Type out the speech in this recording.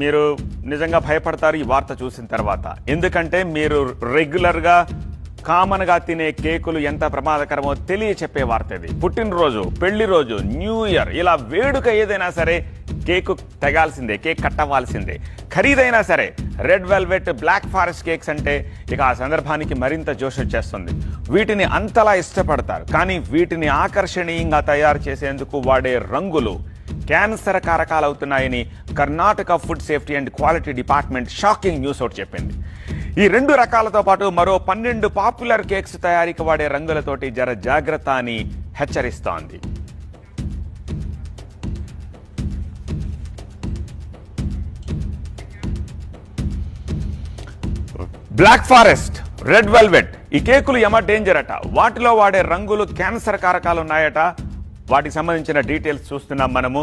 మీరు నిజంగా భయపడతారు ఈ వార్త చూసిన తర్వాత. ఎందుకంటే మీరు రెగ్యులర్గా కామన్గా తినే కేకులు ఎంత ప్రమాదకరమో చెప్పే వార్త ఇది. పుట్టినరోజు, పెళ్లి రోజు, న్యూ ఇయర్, ఇలా వేడుక ఏదైనా సరే కేకు తెగాల్సిందే, కేక్ కట్టవాల్సిందే. ఖరీదైనా సరే red velvet, black forest cakes అంటే ఇక ఆ సందర్భానికి మరింత జోష్ వచ్చేస్తుంది. వీటిని అంతలా ఇష్టపడతారు. కానీ వీటిని ఆకర్షణీయంగా తయారు చేసేందుకు వాడే రంగులు క్యాన్సర్ కారకాలవుతున్నాయని Karnataka food safety and quality department shocking news ఒకటి చెప్పింది. ఈ 2 రకాలతో పాటు మరో 12 పాపులర్ కేక్స్ తయారీకి వాడే రంగులతోటి జర జాగ్రత్త అని హెచ్చరిస్తోంది. బ్లాక్ ఫారెస్ట్, రెడ్ వెల్వెట్, ఈ కేకులు యమ డేంజర్ అట. వాటిలో వాడే రంగులు క్యాన్సర్ కారకాలు ఉన్నాయట. వాటికి సంబంధించిన డీటెయిల్స్ చూస్తున్నాం మనము.